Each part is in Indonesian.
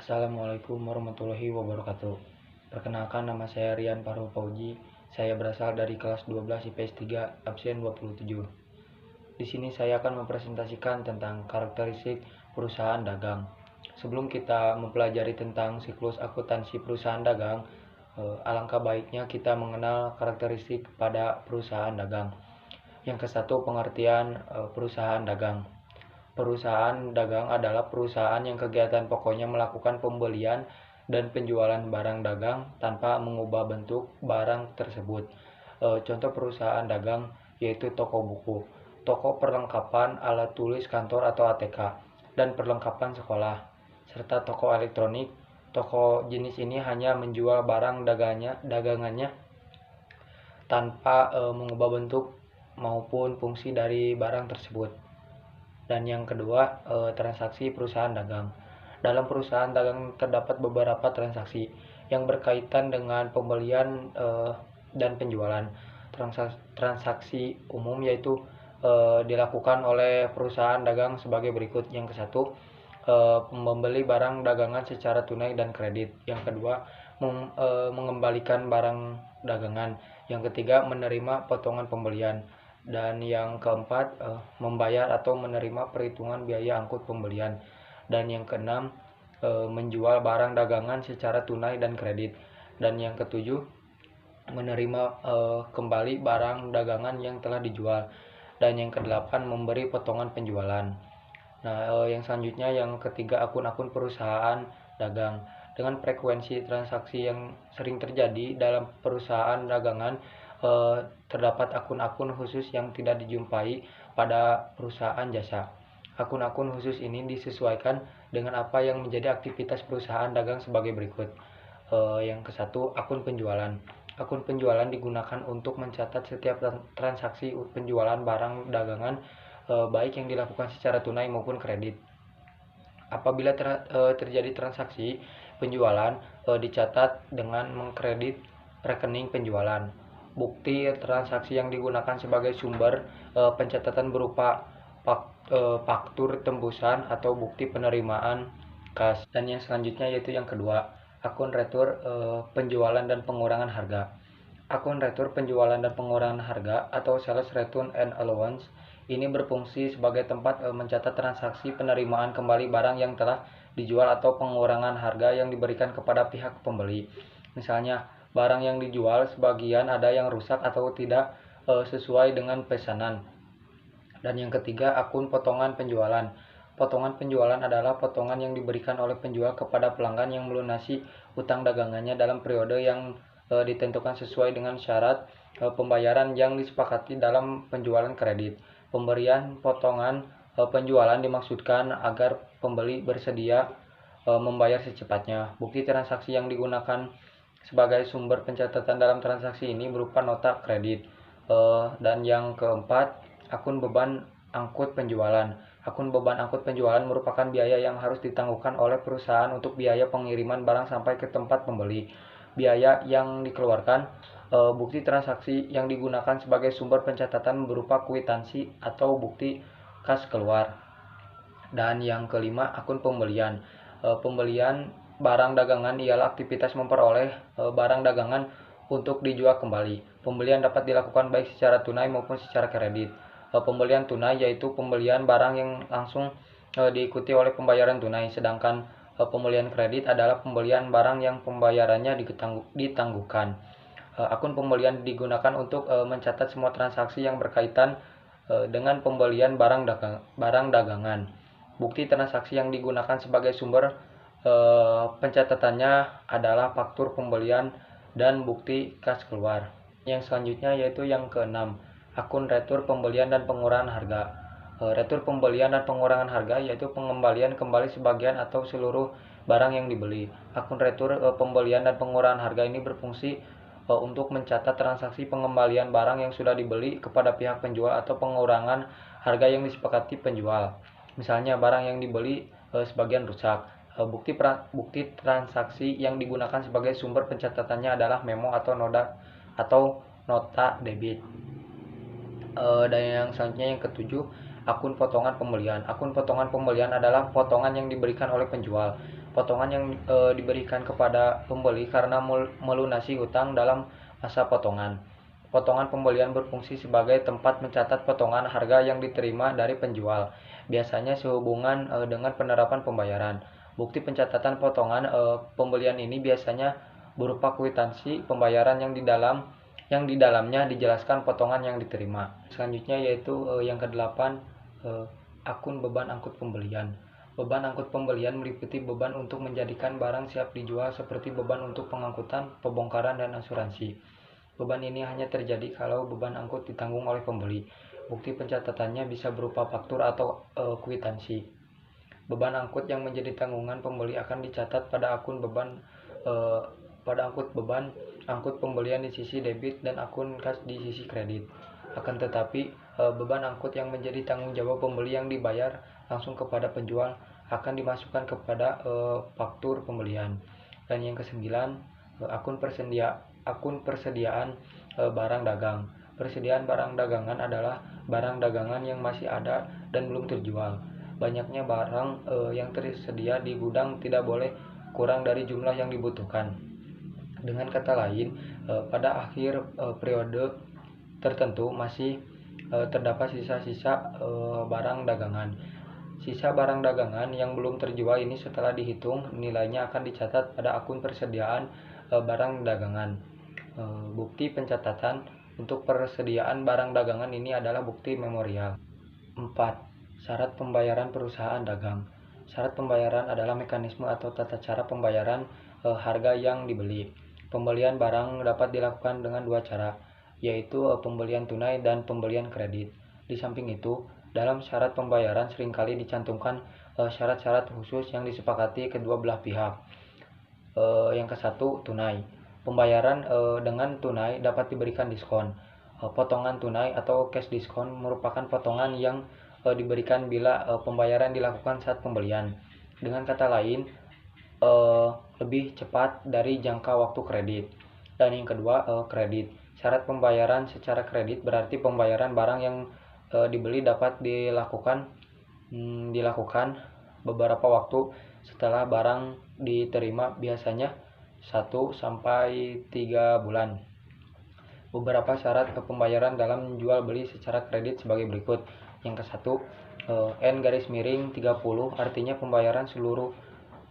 Assalamualaikum warahmatullahi wabarakatuh. Perkenalkan, nama saya Rian Parul Fauji. Saya berasal dari kelas 12 IPS 3 absen 27. Di sini saya akan mempresentasikan tentang karakteristik perusahaan dagang. Sebelum kita mempelajari tentang siklus akuntansi perusahaan dagang, alangkah baiknya kita mengenal karakteristik pada perusahaan dagang. Yang ke satu, pengertian perusahaan dagang. Perusahaan dagang adalah perusahaan yang kegiatan pokoknya melakukan pembelian dan penjualan barang dagang tanpa mengubah bentuk barang tersebut. Contoh perusahaan dagang yaitu toko buku, toko perlengkapan alat tulis kantor atau ATK, dan perlengkapan sekolah, serta toko elektronik. Toko jenis ini hanya menjual barang dagangannya tanpa mengubah bentuk maupun fungsi dari barang tersebut. Dan yang kedua, transaksi perusahaan dagang. Dalam perusahaan dagang terdapat beberapa transaksi yang berkaitan dengan pembelian dan penjualan. Transaksi umum yaitu dilakukan oleh perusahaan dagang sebagai berikut. Yang ke satu, membeli barang dagangan secara tunai dan kredit. Yang kedua, mengembalikan barang dagangan. Yang ketiga, menerima potongan pembelian. Dan yang keempat, membayar atau menerima perhitungan biaya angkut pembelian. Dan yang keenam, menjual barang dagangan secara tunai dan kredit. Dan yang ketujuh, menerima kembali barang dagangan yang telah dijual. Dan yang kedelapan, memberi potongan penjualan. Nah, yang selanjutnya yang ketiga, akun-akun perusahaan dagang. Dengan frekuensi transaksi yang sering terjadi dalam perusahaan dagangan, terdapat akun-akun khusus yang tidak dijumpai pada perusahaan jasa. Akun-akun khusus ini disesuaikan dengan apa yang menjadi aktivitas perusahaan dagang sebagai berikut. Yang ke satu, akun penjualan. Akun penjualan digunakan untuk mencatat setiap transaksi penjualan barang dagangan, baik yang dilakukan secara tunai maupun kredit. Apabila terjadi transaksi penjualan, dicatat dengan mengkredit rekening penjualan. Bukti transaksi yang digunakan sebagai sumber pencatatan berupa faktur tembusan atau bukti penerimaan kas. Dan yang selanjutnya yaitu yang kedua, akun retur penjualan dan pengurangan harga. Akun retur penjualan dan pengurangan harga atau sales return and allowance ini berfungsi sebagai tempat mencatat transaksi penerimaan kembali barang yang telah dijual atau pengurangan harga yang diberikan kepada pihak pembeli. Misalnya, barang yang dijual sebagian ada yang rusak atau tidak sesuai dengan pesanan. Dan yang ketiga, akun potongan penjualan. Potongan penjualan adalah potongan yang diberikan oleh penjual kepada pelanggan yang melunasi utang dagangannya dalam periode yang ditentukan sesuai dengan syarat pembayaran yang disepakati dalam penjualan kredit. Pemberian potongan penjualan dimaksudkan agar pembeli bersedia membayar secepatnya. Bukti transaksi yang digunakan sebagai sumber pencatatan dalam transaksi ini berupa nota kredit. Dan yang keempat, akun beban angkut penjualan. Akun beban angkut penjualan merupakan biaya yang harus ditangguhkan oleh perusahaan untuk biaya pengiriman barang sampai ke tempat pembeli. Biaya yang dikeluarkan. Bukti transaksi yang digunakan sebagai sumber pencatatan berupa kwitansi atau bukti kas keluar. Dan yang kelima, akun pembelian. Pembelian barang dagangan ialah aktivitas memperoleh barang dagangan untuk dijual kembali. Pembelian dapat dilakukan baik secara tunai maupun secara kredit. Pembelian tunai yaitu pembelian barang yang langsung diikuti oleh pembayaran tunai, sedangkan pembelian kredit adalah pembelian barang yang pembayarannya ditangguhkan. Akun pembelian digunakan untuk mencatat semua transaksi yang berkaitan dengan pembelian barang dagangan. Bukti transaksi yang digunakan sebagai sumber pencatatannya adalah faktur pembelian dan bukti kas keluar. Yang selanjutnya yaitu yang keenam, akun retur pembelian dan pengurangan harga. Retur pembelian dan pengurangan harga yaitu pengembalian kembali sebagian atau seluruh barang yang dibeli. Akun retur pembelian dan pengurangan harga ini berfungsi untuk mencatat transaksi pengembalian barang yang sudah dibeli kepada pihak penjual atau pengurangan harga yang disepakati penjual. Misalnya, barang yang dibeli sebagian rusak. Bukti transaksi yang digunakan sebagai sumber pencatatannya adalah memo atau nota debit. Dan yang selanjutnya yang ketujuh, akun potongan pembelian. Akun potongan pembelian adalah potongan yang diberikan oleh penjual. Potongan yang diberikan kepada pembeli karena melunasi hutang dalam masa potongan. Potongan pembelian berfungsi sebagai tempat mencatat potongan harga yang diterima dari penjual, biasanya sehubungan dengan penerapan pembayaran. Bukti pencatatan potongan pembelian ini biasanya berupa kwitansi pembayaran yang di dalamnya dijelaskan potongan yang diterima. Selanjutnya yaitu yang kedelapan, akun beban angkut pembelian. Beban angkut pembelian meliputi beban untuk menjadikan barang siap dijual seperti beban untuk pengangkutan, pembongkaran, dan asuransi. Beban ini hanya terjadi kalau beban angkut ditanggung oleh pembeli. Bukti pencatatannya bisa berupa faktur atau kwitansi. Beban angkut yang menjadi tanggungan pembeli akan dicatat pada akun beban angkut pembelian di sisi debit dan akun kas di sisi kredit. Akan tetapi, beban angkut yang menjadi tanggung jawab pembeli yang dibayar langsung kepada penjual akan dimasukkan kepada faktur pembelian. Dan yang kesembilan, akun persediaan barang dagang. Persediaan barang dagangan adalah barang dagangan yang masih ada dan belum terjual. Banyaknya barang yang tersedia di gudang tidak boleh kurang dari jumlah yang dibutuhkan. Dengan kata lain, pada akhir periode tertentu masih terdapat sisa-sisa barang dagangan. Sisa barang dagangan yang belum terjual ini setelah dihitung nilainya akan dicatat pada akun persediaan barang dagangan. Bukti pencatatan untuk persediaan barang dagangan ini adalah bukti memorial. 4. Syarat pembayaran perusahaan dagang. Syarat pembayaran adalah mekanisme atau tata cara pembayaran harga yang dibeli. Pembelian barang dapat dilakukan dengan dua cara, yaitu pembelian tunai dan pembelian kredit. Di samping itu, dalam syarat pembayaran seringkali dicantumkan syarat-syarat khusus yang disepakati kedua belah pihak. Yang ke-1, tunai. Pembayaran dengan tunai dapat diberikan diskon. Potongan tunai atau cash diskon merupakan potongan yang diberikan bila pembayaran dilakukan saat pembelian. Dengan kata lain, lebih cepat dari jangka waktu kredit. Dan yang kedua, kredit. Syarat pembayaran secara kredit berarti pembayaran barang yang dibeli dapat dilakukan beberapa waktu setelah barang diterima, biasanya 1-3 bulan. Beberapa syarat pembayaran dalam jual beli secara kredit sebagai berikut. Yang ke-1, N-30, artinya pembayaran seluruh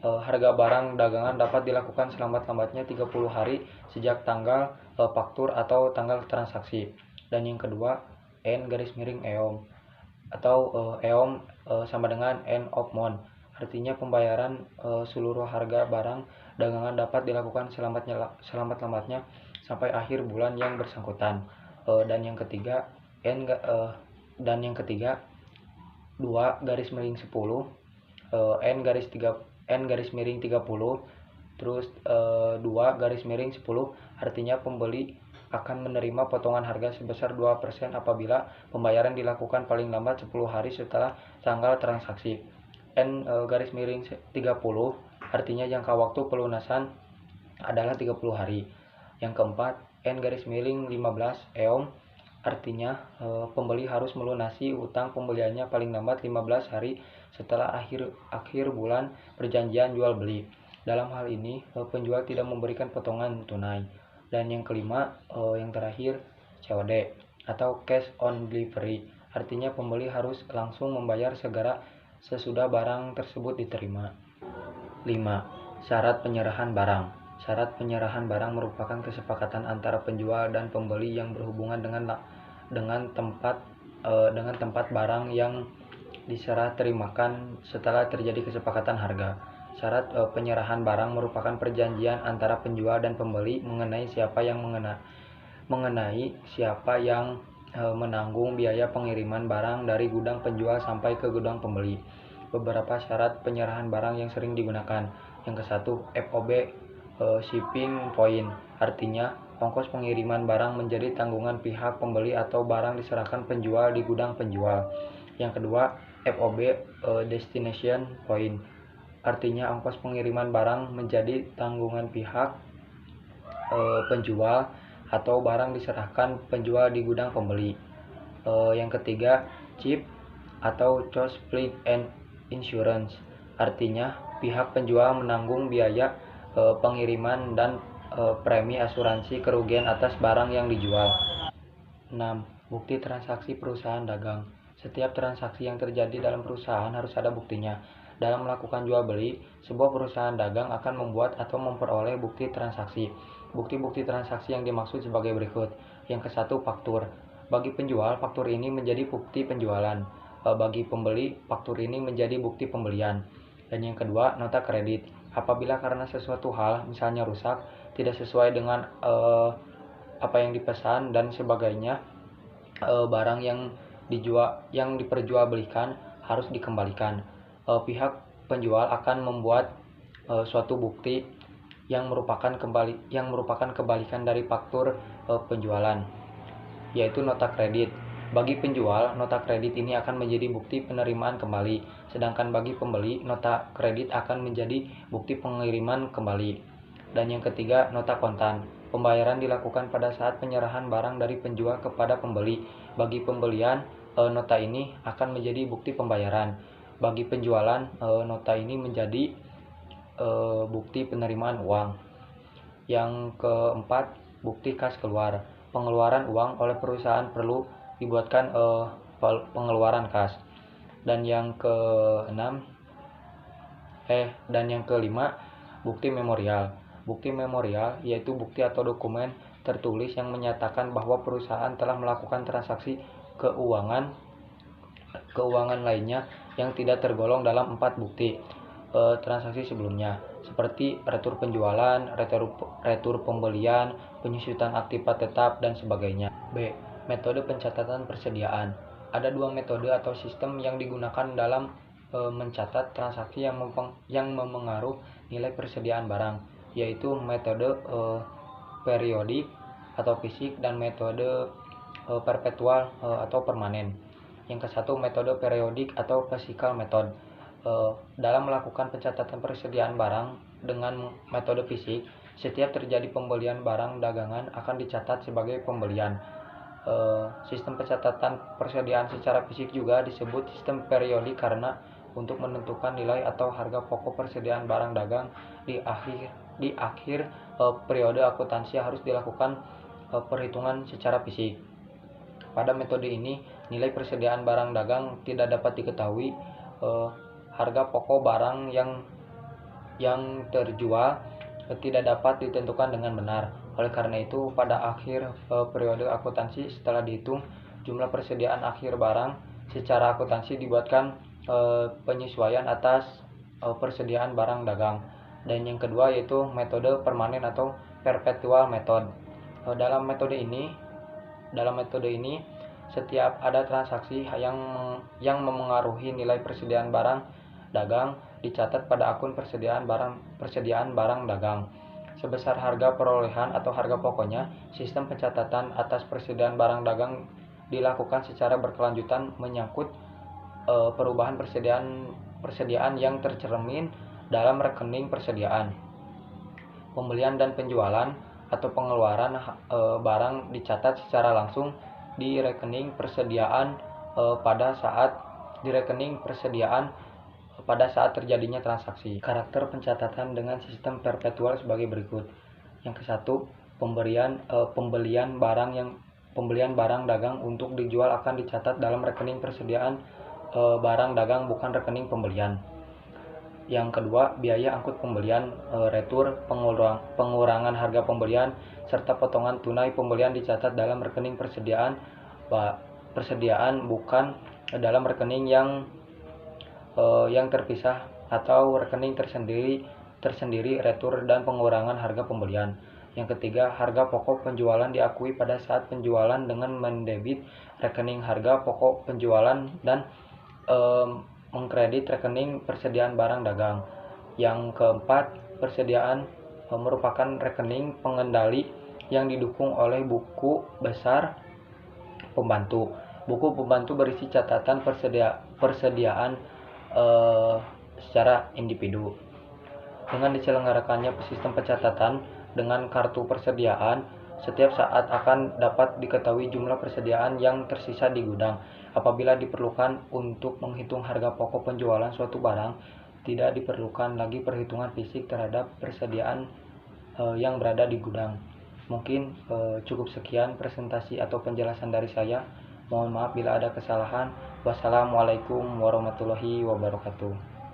harga barang dagangan dapat dilakukan selambat-lambatnya 30 hari sejak tanggal faktur atau tanggal transaksi. Dan yang kedua, N-EOM atau EOM sama dengan end of month, artinya pembayaran seluruh harga barang dagangan dapat dilakukan selambat-lambatnya sampai akhir bulan yang bersangkutan. Dan yang ketiga, 2-10 N-30, terus 2-10, artinya pembeli akan menerima potongan harga sebesar 2% apabila pembayaran dilakukan paling lambat 10 hari setelah tanggal transaksi. N-30, artinya jangka waktu pelunasan adalah 30 hari. Yang keempat, N-15, EOM, artinya pembeli harus melunasi utang pembeliannya paling lambat 15 hari setelah akhir bulan perjanjian jual beli. Dalam hal ini, penjual tidak memberikan potongan tunai. Dan yang kelima, yang terakhir, COD atau cash on delivery, artinya pembeli harus langsung membayar segera sesudah barang tersebut diterima. 5. Syarat penyerahan barang. Syarat penyerahan barang merupakan kesepakatan antara penjual dan pembeli yang berhubungan dengan tempat barang yang diserah terimakan setelah terjadi kesepakatan harga. Syarat penyerahan barang merupakan perjanjian antara penjual dan pembeli mengenai siapa yang menanggung biaya pengiriman barang dari gudang penjual sampai ke gudang pembeli. Beberapa syarat penyerahan barang yang sering digunakan. Yang ke-1, FOB, shipping point, artinya ongkos pengiriman barang menjadi tanggungan pihak pembeli atau barang diserahkan penjual di gudang penjual. Yang kedua, FOB, destination point, artinya ongkos pengiriman barang menjadi tanggungan pihak penjual atau barang diserahkan penjual di gudang pembeli. Yang ketiga, CHIP atau Choice Fleet and Insurance, artinya pihak penjual menanggung biaya pengiriman dan premi asuransi kerugian atas barang yang dijual. 6. Bukti transaksi perusahaan dagang. Setiap transaksi yang terjadi dalam perusahaan harus ada buktinya. Dalam melakukan jual beli, sebuah perusahaan dagang akan membuat atau memperoleh bukti transaksi. Bukti-bukti transaksi yang dimaksud sebagai berikut. Yang ke-1, faktur. Bagi penjual, faktur ini menjadi bukti penjualan. Bagi pembeli, faktur ini menjadi bukti pembelian. Dan yang kedua, nota kredit. Apabila karena sesuatu hal, misalnya rusak, tidak sesuai dengan apa yang dipesan dan sebagainya, barang yang diperjualbelikan harus dikembalikan. Pihak penjual akan membuat suatu bukti yang merupakan kebalikan dari faktur penjualan, yaitu nota kredit. Bagi penjual, nota kredit ini akan menjadi bukti penerimaan kembali, sedangkan bagi pembeli, nota kredit akan menjadi bukti pengiriman kembali. Dan yang ketiga, nota kontan. Pembayaran dilakukan pada saat penyerahan barang dari penjual kepada pembeli. Bagi pembelian, nota ini akan menjadi bukti pembayaran. Bagi penjualan, nota ini menjadi bukti penerimaan uang. Yang keempat, bukti kas keluar. Pengeluaran uang oleh perusahaan perlu dibuatkan pengeluaran kas. Dan yang kelima, bukti memorial. Bukti memorial yaitu bukti atau dokumen tertulis yang menyatakan bahwa perusahaan telah melakukan transaksi keuangan lainnya yang tidak tergolong dalam 4 bukti transaksi sebelumnya, seperti retur penjualan, retur pembelian, penyusutan aktiva tetap, dan sebagainya. B. Metode pencatatan persediaan. Ada 2 metode atau sistem yang digunakan dalam mencatat transaksi yang memengaruhi nilai persediaan barang, yaitu metode periodik atau fisik dan metode perpetual atau permanen. Yang ke-1, metode periodik atau physical method. Dalam melakukan pencatatan persediaan barang dengan metode fisik, setiap terjadi pembelian barang dagangan akan dicatat sebagai pembelian. Sistem pencatatan persediaan secara fisik juga disebut sistem periodik karena untuk menentukan nilai atau harga pokok persediaan barang dagang di akhir periode akuntansi harus dilakukan perhitungan secara fisik. Pada metode ini, nilai persediaan barang dagang tidak dapat diketahui. Harga pokok barang yang terjual tidak dapat ditentukan dengan benar. Oleh karena itu, pada akhir periode akuntansi setelah dihitung jumlah persediaan akhir barang secara akuntansi dibuatkan penyesuaian atas persediaan barang dagang. Dan yang kedua yaitu metode permanen atau perpetual method. Dalam metode ini setiap ada transaksi yang memengaruhi nilai persediaan barang dagang dicatat pada akun persediaan barang dagang. Sebesar harga perolehan atau harga pokoknya, sistem pencatatan atas persediaan barang dagang dilakukan secara berkelanjutan menyangkut perubahan persediaan yang tercermin dalam rekening persediaan. Pembelian dan penjualan atau pengeluaran barang dicatat secara langsung di rekening persediaan pada saat terjadinya transaksi. Karakter pencatatan dengan sistem perpetual sebagai berikut. Yang ke-1, pembelian barang dagang untuk dijual akan dicatat dalam rekening persediaan barang dagang, bukan rekening pembelian. Yang kedua, biaya angkut pembelian, retur, pengurangan harga pembelian, serta potongan tunai pembelian dicatat dalam rekening persediaan bukan dalam rekening yang terpisah atau rekening tersendiri retur dan pengurangan harga pembelian. Yang ketiga, harga pokok penjualan diakui pada saat penjualan dengan mendebit rekening harga pokok penjualan dan mengkredit rekening persediaan barang dagang. Yang keempat, persediaan merupakan rekening pengendali yang didukung oleh buku besar pembantu. Buku pembantu berisi catatan persediaan secara individu. Dengan diselenggarakannya sistem pencatatan dengan kartu persediaan, setiap saat akan dapat diketahui jumlah persediaan yang tersisa di gudang. Apabila diperlukan untuk menghitung harga pokok penjualan suatu barang, tidak diperlukan lagi perhitungan fisik terhadap persediaan yang berada di gudang. Mungkin cukup sekian presentasi atau penjelasan dari saya. Mohon maaf bila ada kesalahan. Wassalamualaikum warahmatullahi wabarakatuh.